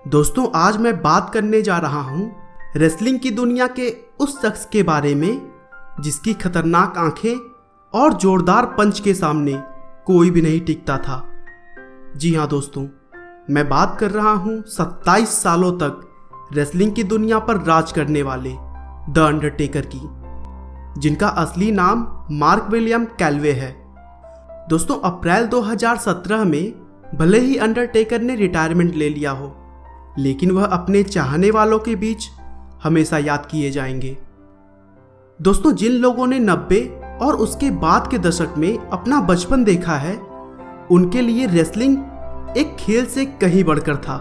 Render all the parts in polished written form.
दोस्तों, आज मैं बात करने जा रहा हूँ रेसलिंग की दुनिया के उस शख्स के बारे में जिसकी खतरनाक आंखें और जोरदार पंच के सामने कोई भी नहीं टिकता था। जी हाँ दोस्तों, मैं बात कर रहा हूँ 27 सालों तक रेसलिंग की दुनिया पर राज करने वाले द अंडरटेकर की, जिनका असली नाम मार्क विलियम कैलवे है। दोस्तों, अप्रैल 2017 में भले ही अंडरटेकर ने रिटायरमेंट ले लिया हो, लेकिन वह अपने चाहने वालों के बीच हमेशा याद किए जाएंगे। दोस्तों, जिन लोगों ने 90 और उसके बाद के दशक में अपना बचपन देखा है, उनके लिए रेसलिंग एक खेल से कहीं बढ़कर था।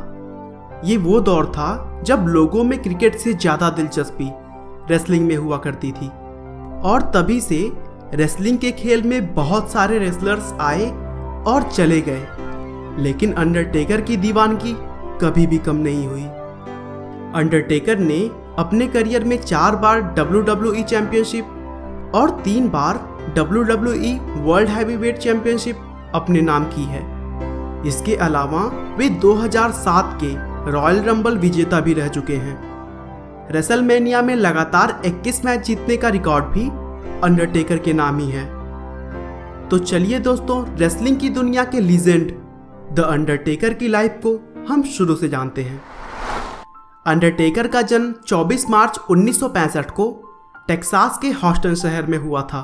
ये वो दौर था जब लोगों में क्रिकेट से ज़्यादा दिलचस्पी रेसलिंग में हुआ करती थी, और तभी से रेसलिंग के खेल में बहुत सारे रेसलर्स आए और चले गए, लेकिन अंडरटेकर की दीवानगी कभी भी कम नहीं हुई। अंडरटेकर ने अपने करियर में 4 बार WWE चैंपियनशिप और 3 बार WWE वर्ल्ड हैवीवेट चैंपियनशिप अपने नाम की है। इसके अलावा वे 2007 के रॉयल रंबल विजेता भी रह चुके हैं। रेसलमेनिया में लगातार 21 मैच जीतने का रिकॉर्ड भी अंडरटेकर के नाम ही है। तो चलिए दोस्तों, रेसलिंग की दुनिया के लीजेंड द अंडरटेकर की लाइफ को हम शुरू से जानते हैं। अंडरटेकर का जन्म 24 मार्च 1965 को टेक्सास के हॉस्टन शहर में हुआ था।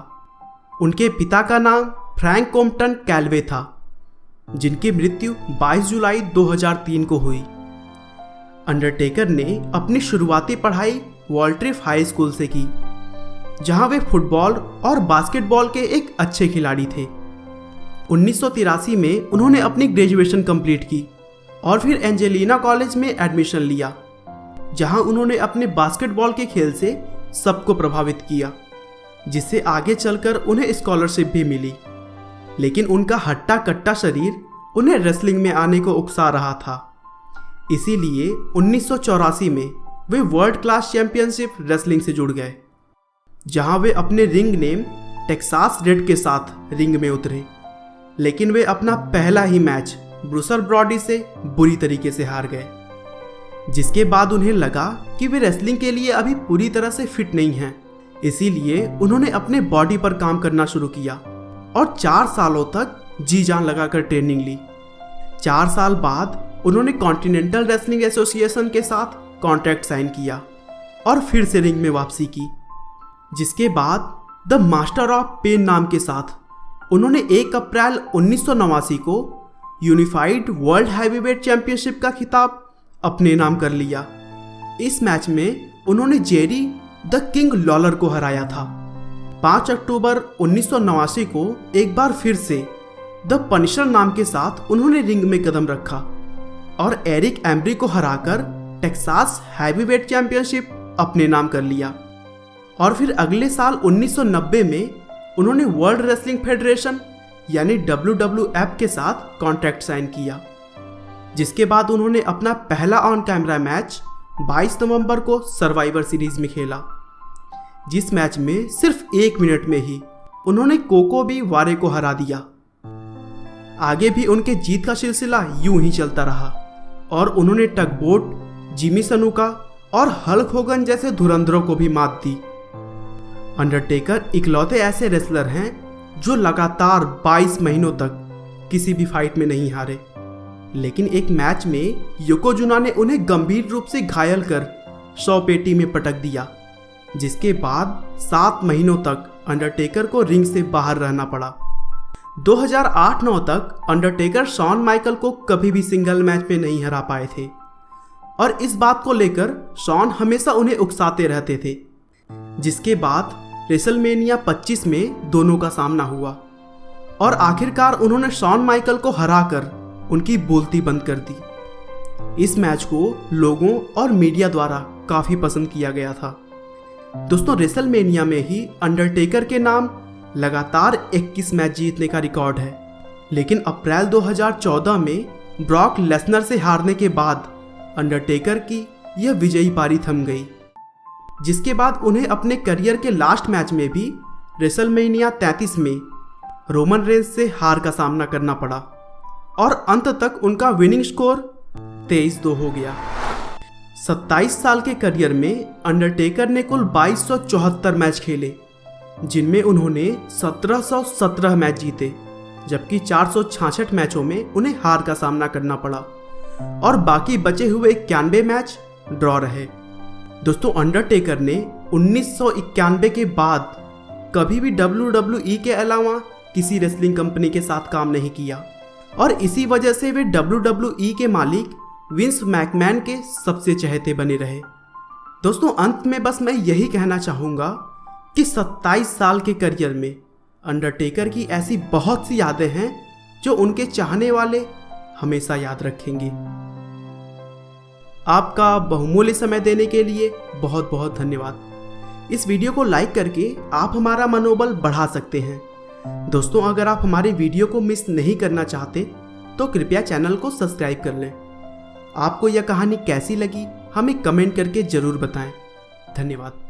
उनके पिता का नाम फ्रैंक कॉम्पटन कैलवे था, जिनकी मृत्यु 22 जुलाई 2003 को हुई। अंडरटेकर ने अपनी शुरुआती पढ़ाई वॉल्ट्रिफ हाई स्कूल से की, जहां वे फुटबॉल और बास्केटबॉल के एक अच्छे खिलाड़ी थे। 1983 में उन्होंने अपनी ग्रेजुएशन कंप्लीट की और फिर एंजेलिना कॉलेज में एडमिशन लिया, जहां उन्होंने अपने बास्केटबॉल के खेल से सबको प्रभावित किया, जिससे आगे चलकर उन्हें स्कॉलरशिप भी मिली। लेकिन उनका हट्टा कट्टा शरीर उन्हें रेसलिंग में आने को उकसा रहा था। इसीलिए 1984 में वे वर्ल्ड क्लास चैंपियनशिप रेसलिंग से जुड़ गए, जहां वे अपने रिंग नेम टेक्सास रेड के साथ रिंग में उतरे। लेकिन वे अपना पहला ही मैच ब्रूसर ब्रॉडी से बुरी तरीके से हार गए, जिसके बाद उन्हें लगा कि वे रेसलिंग के लिए अभी पूरी तरह से फिट नहीं हैं। इसीलिए उन्होंने अपने बॉडी पर काम करना शुरू किया और 4 सालों तक जी जान लगाकर ट्रेनिंग ली। 4 साल बाद उन्होंने कॉन्टिनेंटल रेसलिंग एसोसिएशन के साथ कॉन्ट्रैक्ट साइन किया और फिर से रिंग में वापसी की, जिसके बाद द मास्टर ऑफ पेन नाम के साथ उन्होंने 1 अप्रैल 1989 को यूनिफाइड वर्ल्ड हैवीवेट चैंपियनशिप का खिताब अपने नाम कर लिया। इस मैच में उन्होंने जेरी द किंग लॉलर को हराया था। 5 अक्टूबर 1989 को एक बार फिर से द पनिशर नाम के साथ उन्होंने रिंग में कदम रखा और एरिक एम्ब्री को हराकर टेक्सास हैवीवेट चैंपियनशिप अपने नाम कर लिया। और फिर अगले साल 1990 में उन्होंने वर्ल्ड रेसलिंग फेडरेशन यानी WWF के साथ कॉन्ट्रैक्ट साइन किया, जिसके बाद उन्होंने अपना पहला ऑन कैमरा मैच 22 नवंबर को सर्वाइवर सीरीज में खेला, जिस मैच में सिर्फ 1 मिनट में ही उन्होंने कोको बी वारे को हरा दिया। आगे भी उनके जीत का सिलसिला यूं ही चलता रहा और उन्होंने टगबोट, जिमी सनुका और हल्क होगन जैसे धुरंधरों को भी मात दी। अंडरटेकर इकलौते ऐसे रेसलर हैं जो लगातार 22 महीनों तक किसी भी फाइट में नहीं हारे। लेकिन एक मैच में योकोजुना ने उन्हें गंभीर रूप से घायल कर शवपेटी में पटक दिया, जिसके बाद 7 महीनों तक अंडरटेकर को रिंग से बाहर रहना पड़ा। 2008-9 तक अंडरटेकर शॉन माइकल को कभी भी सिंगल मैच में नहीं हरा पाए थे, और इस बात को लेकर शॉन हमेशा उन्हें उकसाते रहते थे। जिसके बाद रेसलमेनिया 25 में दोनों का सामना हुआ और आखिरकार उन्होंने शॉन माइकल को हराकर उनकी बोलती बंद कर दी। इस मैच को लोगों और मीडिया द्वारा काफी पसंद किया गया था। दोस्तों, रेसलमेनिया में ही अंडरटेकर के नाम लगातार 21 मैच जीतने का रिकॉर्ड है। लेकिन अप्रैल 2014 में ब्रॉक लेसनर से हारने के बाद अंडरटेकर की यह विजयी पारी थम गई, जिसके बाद उन्हें अपने करियर के लास्ट मैच में भी रेसलमेनिया 33 में रोमन रेंस से हार का सामना करना पड़ा और अंत तक उनका विनिंग स्कोर 23-2 हो गया। 27 साल के करियर में अंडरटेकर ने कुल 2274 मैच खेले, जिनमें उन्होंने 1717 मैच जीते, जबकि 466 मैचों में उन्हें हार का सामना करना पड़ा और बाकी बचे हुए 91 मैच ड्रॉ रहे। दोस्तों, अंडरटेकर ने 1991 के बाद कभी भी WWE के अलावा किसी रेसलिंग कंपनी के साथ काम नहीं किया और इसी वजह से वे WWE के मालिक विंस मैकमैन के सबसे चहेते बने रहे। दोस्तों, अंत में बस मैं यही कहना चाहूँगा कि 27 साल के करियर में अंडरटेकर की ऐसी बहुत सी यादें हैं जो उनके चाहने वाले हमेशा याद रखेंगे। आपका बहुमूल्य समय देने के लिए बहुत बहुत धन्यवाद। इस वीडियो को लाइक करके आप हमारा मनोबल बढ़ा सकते हैं। दोस्तों, अगर आप हमारी वीडियो को मिस नहीं करना चाहते तो कृपया चैनल को सब्सक्राइब कर लें। आपको यह कहानी कैसी लगी हमें कमेंट करके ज़रूर बताएं। धन्यवाद।